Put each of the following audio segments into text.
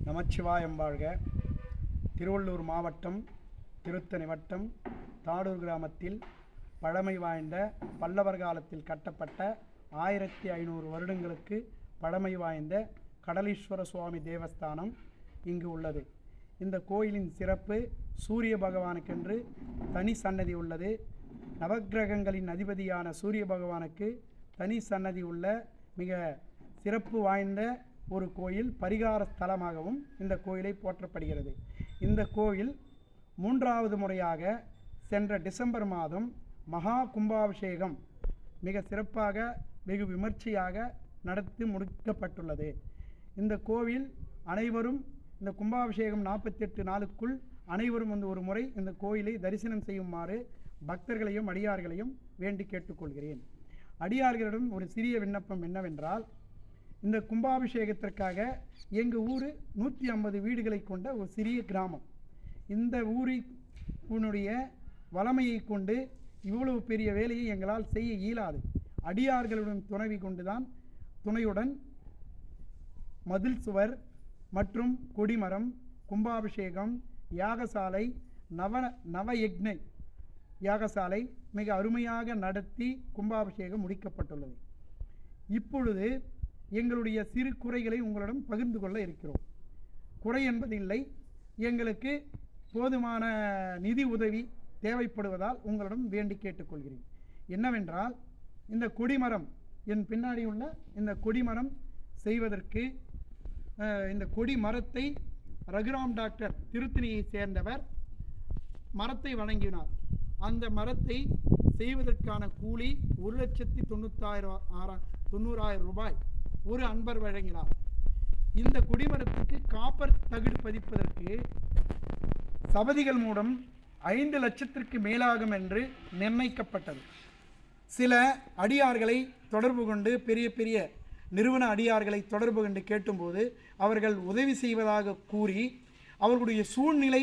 நமச்சிவாயம் வாழ்க. திருவள்ளூர் மாவட்டம் திருத்தணி வட்டம் தாடூர் கிராமத்தில் பழமை வாய்ந்த பல்லவர் காலத்தில் கட்டப்பட்ட 1500 வருடங்களுக்கு பழமை வாய்ந்த கடலீஸ்வர சுவாமி தேவஸ்தானம் இங்கு உள்ளது. இந்த கோயிலின் சிறப்பு சூரிய பகவானுக்கென்று தனி சன்னதி உள்ளது. நவக்கிரகங்களின் அதிபதியான சூரிய பகவானுக்கு தனி சன்னதி உள்ள மிக சிறப்பு வாய்ந்த ஒரு கோயில், பரிகார ஸ்தலமாகவும் இந்த கோயிலை போற்றப்படுகிறது. இந்த கோயில் 3வது முறையாக சென்ற டிசம்பர் மாதம் மகா கும்பாபிஷேகம் மிக சிறப்பாக வெகு விமர்சையாக நடத்தி முடிக்கப்பட்டுள்ளது. இந்த கோவில் அனைவரும் இந்த கும்பாபிஷேகம் 48 நாளுக்குள் அனைவரும் ஒரு முறை இந்த கோயிலை தரிசனம் செய்யுமாறு பக்தர்களையும் அடியார்களையும் வேண்டி கேட்டுக்கொள்கிறேன். அடியார்களிடம் ஒரு சிறிய விண்ணப்பம் என்னவென்றால், இந்த கும்பாபிஷேகத்திற்காக எங்கள் ஊர் 150 வீடுகளை கொண்ட ஒரு சிறிய கிராமம். இந்த ஊரினுடைய வளமையை கொண்டு இவ்வளவு பெரிய வேலையை எங்களால் செய்ய இயலாது. அடியார்களுடன் துணையுடன் மதில் சுவர் மற்றும் கொடிமரம், கும்பாபிஷேகம், யாகசாலை, நவயக்ஞ யாகசாலை மிக அருமையாக நடத்தி கும்பாபிஷேகம் முடிக்கப்பட்டுள்ளது. இப்பொழுது எங்களுடைய சிறு குறைகளை உங்களிடம் பகிர்ந்து கொள்ள இருக்கிறோம். குறை என்பதில்லை, எங்களுக்கு போதுமான நிதி உதவி தேவைப்படுவதால் உங்களிடம் வேண்டி கேட்டுக்கொள்கிறேன். என்னவென்றால், இந்த கொடிமரம் என் பின்னாடி உள்ள இந்த கொடிமரம் செய்வதற்கு இந்த கொடிமரத்தை ரகுராம் டாக்டர் திருத்தணியை சேர்ந்தவர் மரத்தை வழங்கினார். அந்த மரத்தை செய்வதற்கான கூலி 1,90,000 ரூபாய் ஒரு அன்பர் வழங்கினார். இந்த கொடிமரத்துக்கு காப்பர் தகடு பதிப்பதற்கு சபதிகள் மூலம் 5 லட்சத்திற்கு மேலாகும் என்று நிர்ணயிக்கப்பட்டது. சில அடியார்களை தொடர்பு கொண்டு பெரிய நிறுவன அடியார்களை தொடர்பு கொண்டு கேட்டும்போது அவர்கள் உதவி செய்வதாக கூறி அவர்களுடைய சூழ்நிலை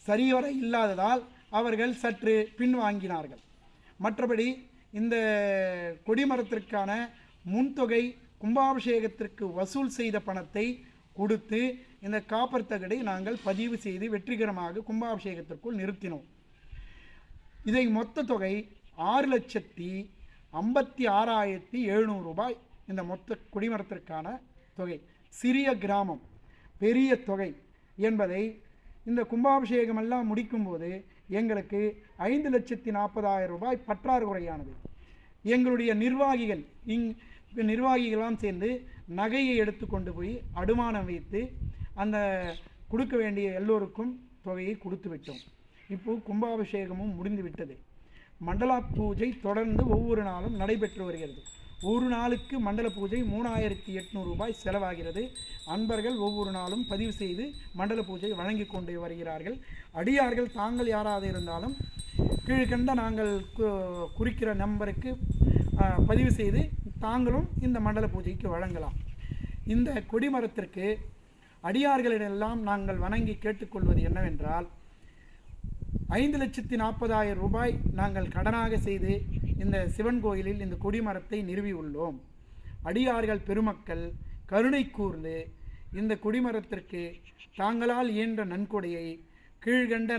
சரிவர இல்லாததால் அவர்கள் சற்று பின்வாங்கினார்கள். மற்றபடி இந்த கொடிமரத்திற்கான முன்தொகை கும்பாபிஷேகத்திற்கு வசூல் செய்த பணத்தை கொடுத்து இந்த காப்பர் தகடை நாங்கள் பதிவு செய்து வெற்றிகரமாக கும்பாபிஷேகத்திற்குள் நிறுத்தினோம். இதை மொத்த தொகை 6,56,700 ரூபாய். இந்த மொத்த கொடிமரத்திற்கான தொகை. சிறிய கிராமம், பெரிய தொகை என்பதை இந்த கும்பாபிஷேகம் எல்லாம் முடிக்கும்போது எங்களுக்கு 5,40,000 ரூபாய் பற்றாக்குறையானது. எங்களுடைய நிர்வாகிகளாம் சேர்ந்து நகையை எடுத்து கொண்டு போய் அடமானம் வைத்து அந்த கொடுக்க வேண்டிய எல்லோருக்கும் தொகையை கொடுத்து விட்டோம். இப்போது கும்பாபிஷேகமும் முடிந்து விட்டது. மண்டல பூஜை தொடர்ந்து ஒவ்வொரு நாளும் நடைபெற்று வருகிறது. ஒரு நாளுக்கு மண்டல பூஜை 3,800 ரூபாய் செலவாகிறது. அன்பர்கள் ஒவ்வொரு நாளும் பதிவு செய்து மண்டல பூஜை வழங்கி கொண்டு வருகிறார்கள். அடியார்கள் தாங்கள் யாராவது இருந்தாலும் கீழ்கண்ட நாங்கள் குறிக்கிற நம்பருக்கு பதிவு செய்து தாங்களும் இந்த மண்டல பூஜைக்கு வழங்கலாம். இந்த கொடிமரத்திற்கு அடியார்களிடெல்லாம் நாங்கள் வணங்கி கேட்டுக்கொள்வது என்னவென்றால், 5,40,000 ரூபாய் நாங்கள் கடனாக செய்து இந்த சிவன் கோயிலில் இந்த கொடிமரத்தை நிறுவி உள்ளோம். அடியார்கள் பெருமக்கள் கருணை கூர்ந்து இந்த கொடிமரத்திற்கு தாங்களால் இயன்ற நன்கொடையை கீழ்கண்ட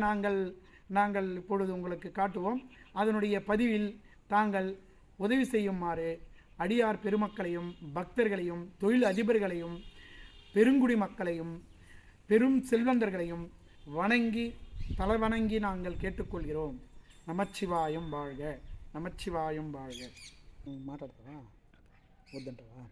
நாங்கள் இப்பொழுது உங்களுக்கு காட்டுவோம். அதனுடைய பதிவில் தாங்கள் உதவி செய்யுமாறு அடியார் பெருமக்களையும் பக்தர்களையும் தொழில் அதிபர்களையும் பெருங்குடி மக்களையும் பெரும் செல்வந்தர்களையும் தலைவணங்கி நாங்கள் கேட்டுக்கொள்கிறோம். நமச்சிவாயம் வாழ்க. நமச்சிவாயம் வாழ்க. மாட்டாடுறவா? ஒருதன்றவா?